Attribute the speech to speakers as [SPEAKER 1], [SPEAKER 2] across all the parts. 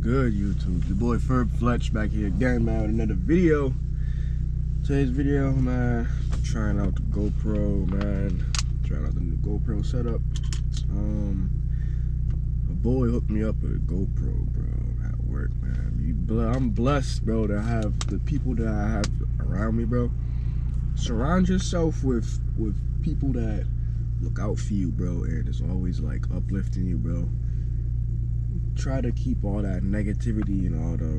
[SPEAKER 1] good, YouTube? Your boy Ferb Fletch back here again, man, with another video. Today's video, man, trying out the GoPro, man. Trying out the new GoPro setup. A boy hooked me up with a GoPro, bro, at work, man. I'm blessed, bro, to have the people that I have around me, bro. Surround yourself with people that look out for you, bro, and it's always like uplifting you, bro. Try to keep all that negativity and all the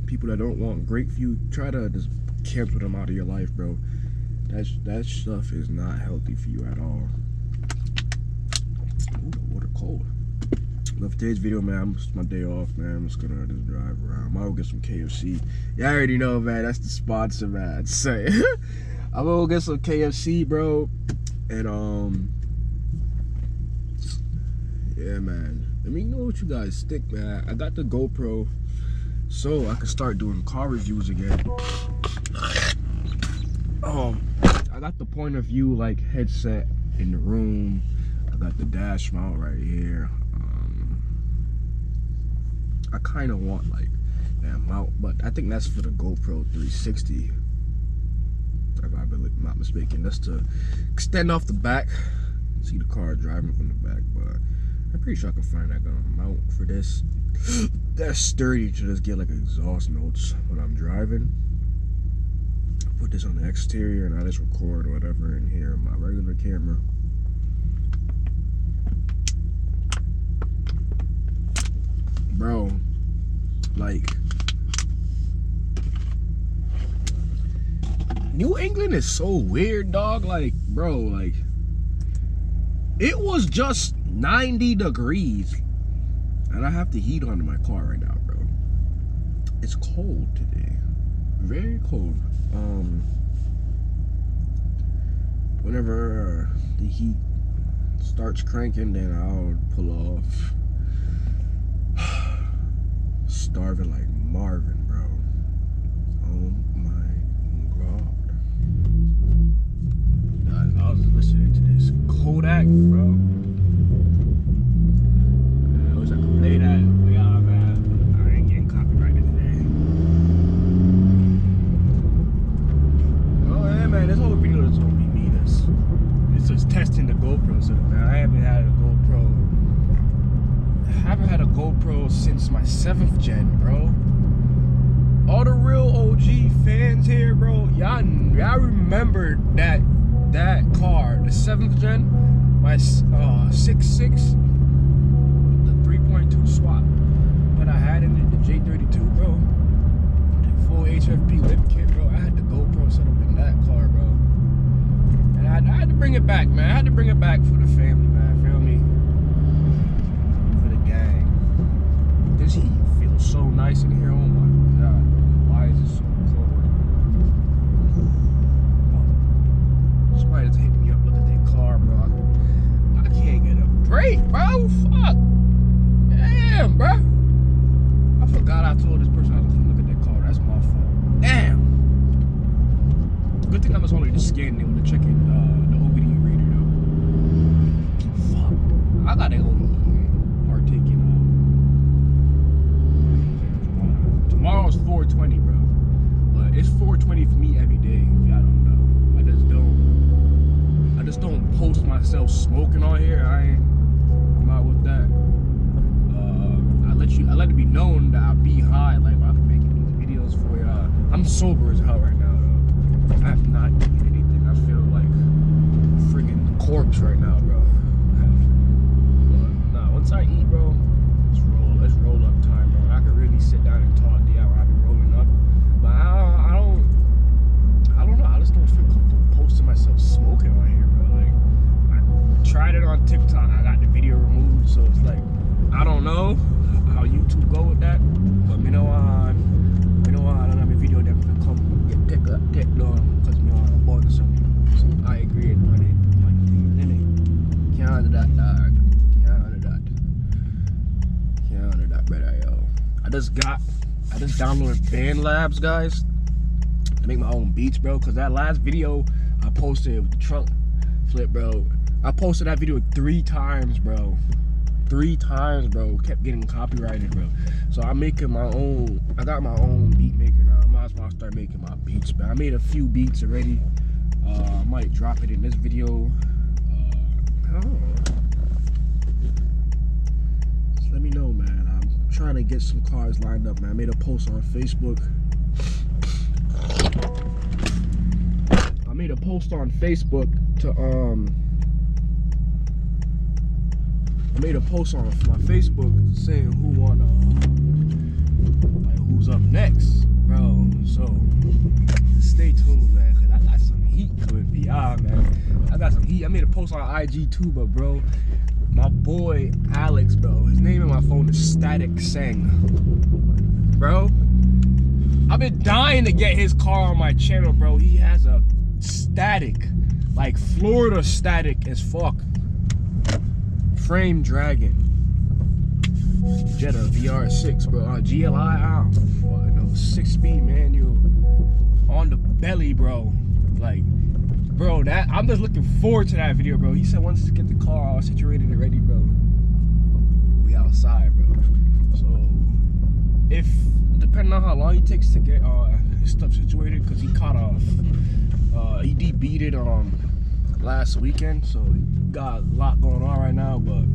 [SPEAKER 1] people that don't want great for you, try to just cancel them out of your life, bro. That stuff is not healthy for you at all. Ooh, the water cold. But for today's video, man, it's my day off, man. I'm just gonna just drive around. I'll get some KFC. You already know, man, that's the sponsor, man. Say, I'm gonna go get some KFC, bro. And yeah, man. Let me know what you guys think, man. I got the GoPro so I can start doing car reviews again. I got the point of view like headset in the room. I got the dash mount right here. I kind of want like that mount, but I think that's for the GoPro 360. If I'm not mistaken, that's to extend off the back. See the car driving from the back, but I'm pretty sure I can find that mount for this. That's sturdy to just get like exhaust notes when I'm driving. I put this on the exterior and I just record whatever in here on my regular camera. Bro, like, New England is so weird, dog. Like, bro, like, it was just 90 degrees and I have the heat on in my car right now, bro. It's cold today, very cold. Whenever the heat starts cranking, then I'll pull off. Starving like Marvin, bro. Oh my god. Guys, I was listening to this Kodak, bro. I wish I could play that. Yeah, man. I ain't getting copyrighted today. Oh yeah, man. This whole video is gonna be me. This is testing the GoPro setup, man. I haven't had a GoPro since my 7th gen, bro. All the real OG fans here, bro, y'all remember that car, the 7th gen, my 6.6, the 3.2 swap that I had in it, the J32, bro. The full HFP whip kit, bro. I had the GoPro set up in that car, bro. And I had to bring it back, man. I had to bring it back for the family, man. Feel me? This heat feels so nice in here. Oh my god, why is it so cold? Somebody just hit me up. Look at that car, bro. I can't get a break, bro. Fuck. Damn, bro. I forgot I told this person I was gonna look at that car. That's my fault. Damn. Good thing I was only just scanning it with the checking the OBD reader though. Fuck. I gotta go partake in Tomorrow's 420, bro. But it's 420 for me every day, if y'all don't know. I just don't post myself smoking on here. I'm not with that. I let it be known that I be high, like when I'm making these videos for y'all. I'm sober as hell right now, though. I'm not eating anything. I feel like a friggin' corpse right now, bro. But nah, once I eat, bro, let's roll up time, bro. I can really sit down and talk to y'all when I be rolling up. But I don't know. I just don't feel comfortable posting myself smoking on here, bro. Like, I tried it on TikTok. I got the video removed, so it's like, I don't know how YouTube go with that. But I don't have a video that can come get tech done because I'm born something. So I agree on it. Can't handle that, dog. Brother, yo. I just downloaded BandLabs, guys, to make my own beats, bro. Cause that last video I posted with the trunk flip, bro. I posted that video 3 times, bro. 3 times, bro. Kept getting copyrighted, bro. So I'm making my own. I got my own beat maker now. I might as well start making my beats, but I made a few beats already. I might drop it in this video. I don't know. Just let me know, man. I'm trying to get some cars lined up, man. I made a post on Facebook. I made a post on Facebook to I made a post on my Facebook saying who wanna like who's up next, bro. So stay tuned, man, cause I got some heat coming for y'all, man. I got some heat. I made a post on IG too, but bro, my boy Alex, bro, his name in my phone is Static Sang, bro. I've been dying to get his car on my channel, bro. He has a static, like Florida static as fuck. Frame Dragon Jetta VR6, bro. GLI, I don't fucking know, 6-speed manual on the belly, bro. Like, bro, that I'm just looking forward to that video, bro. He said once to get the car all situated and ready, bro, we outside, bro. So if depending on how long it takes to get his stuff situated, because he caught he DB'd it last weekend, so he got a lot going on right now. But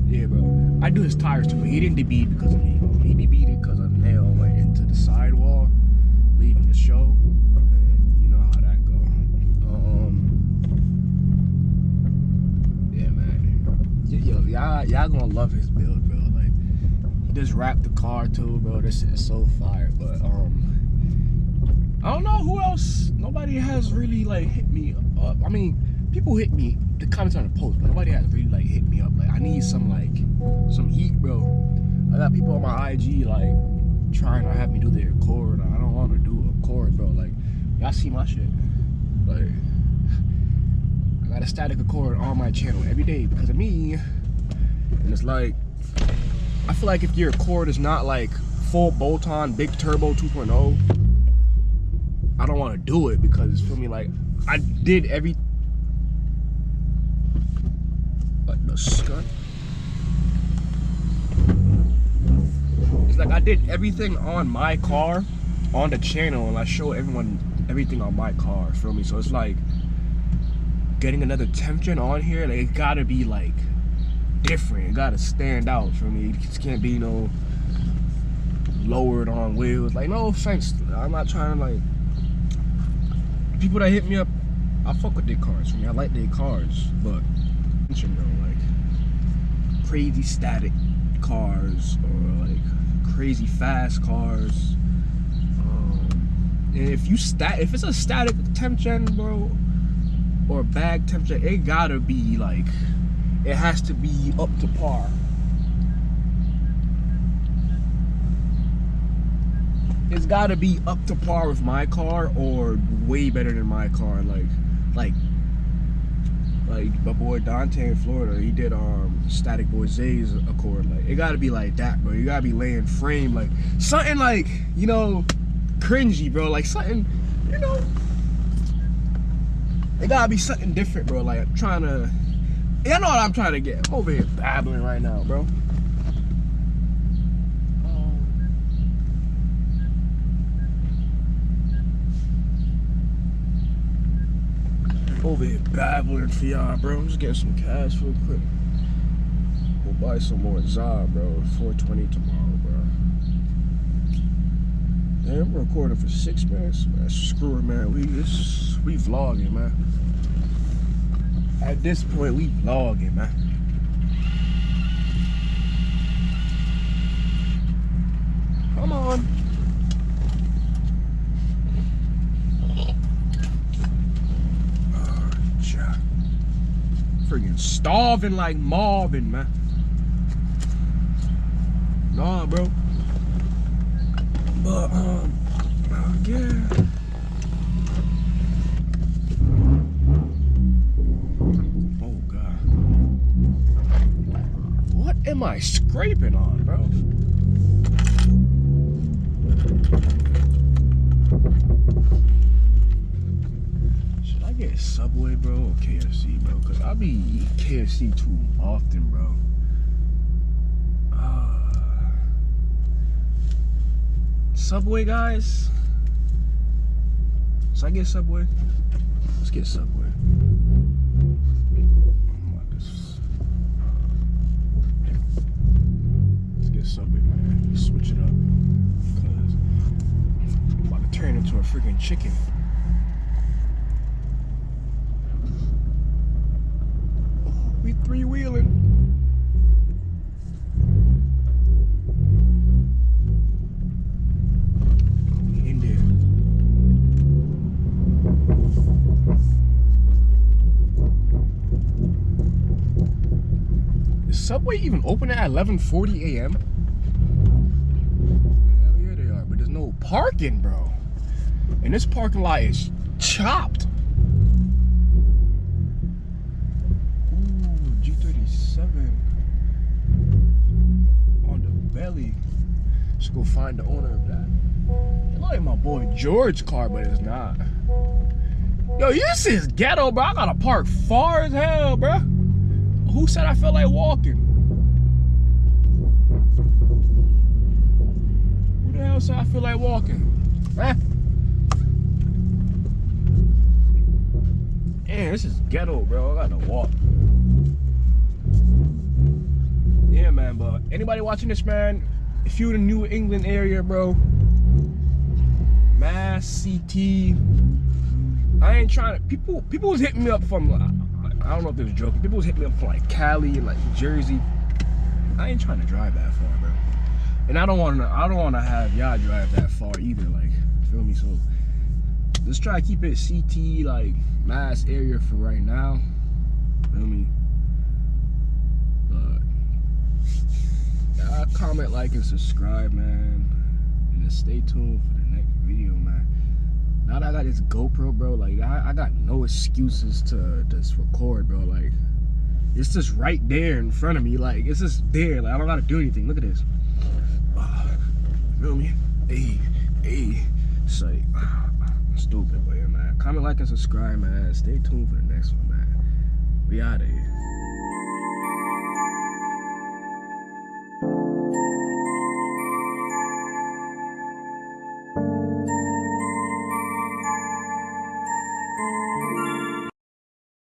[SPEAKER 1] yeah, bro, I do his tires too, but he didn't DB because of me. He DB'd it because a nail went into the sidewall leaving the show, and you know how that go. Yeah, man. Yo, y'all gonna love his build, bro. Like, he just wrapped the car too, bro. This is so fire. But I don't know who else. Nobody has really like hit me up. I mean, people hit me, the comments on the post, but nobody has really like hit me up. Like, I need some heat, bro. I got people on my IG like trying to have me do the Accord. I don't want to do Accord, bro. Like, y'all see my shit. Like, I got a static Accord on my channel every day because of me. And it's like, I feel like if your Accord is not like full bolt-on, big turbo 2.0, I don't want to do it because, feel me, like, I did what the scut? It's like I did everything on my car, on the channel, and I show everyone everything on my car, feel me? So it's like, getting another 10th gen on here, like, it gotta be like different. It gotta stand out, feel me? It just can't be no lowered on wheels. Like, no offense, I'm not trying to like, people that hit me up, I fuck with their cars. For me, I like their cars, but you know, like crazy static cars or like crazy fast cars. And if it's a static 10th gen, bro, or bag 10th gen, it gotta be like, it has to be up to par. It's gotta be up to par with my car or way better than my car. Like my boy Dante in Florida, he did Static Boy Zay's Accord. Like, it gotta be like that, bro. You gotta be laying frame, like something like, you know, cringy, bro. Like something, you know, it gotta be something different, bro. Like, I'm trying to, y'all know what I'm trying to get. I'm over here babbling right now, bro. Over here babbling for y'all, bro. I'm just getting some cash real quick. We'll buy some more Za, bro. 420 tomorrow, bro. Damn, we're recording for 6 minutes. Man, screw it, man. We vlogging, man. At this point, we vlogging, man. Come on. Freaking starving like Marvin, man. Nah, bro. But yeah. Oh God. What am I scraping on, bro? Should I get Subway, bro, or KFC, bro? Cause I be KFC too often, bro. Subway, guys. Should I get Subway? Let's get Subway. Let's get Subway, man. Switch it up. Because I'm about to turn into a freaking chicken. We three-wheeling. In there. Is Subway even open at 11:40 a.m.? Hell yeah, they are. But there's no parking, bro. And this parking lot is chopped. On the belly. Should go find the owner of that. It look like my boy George's car, but it's not. Yo, this is ghetto, bro. I gotta park far as hell, bro. Who said I felt like walking? Who the hell said I feel like walking? Huh? Man, this is ghetto, bro. I gotta walk. Yeah, man, but anybody watching this, man, if you're in the New England area, bro, Mass, CT, I ain't trying to, people was hitting me up from, I don't know if they was joking, people was hitting me up from like Cali and like Jersey. I ain't trying to drive that far, bro. And I don't want to have y'all drive that far either, like, feel me? So let's try to keep it CT, like, Mass area for right now, feel me? Comment, like, and subscribe, man, and stay tuned for the next video, man. Now that I got this GoPro, bro, like, I got no excuses to just record, bro. Like, it's just right there in front of me, like, it's just there, like, I don't gotta do anything. Look at this. Feel me? Hey, it's like, stupid, but yeah, man. Comment, like, and subscribe, man. Stay tuned for the next one, man. We out of here.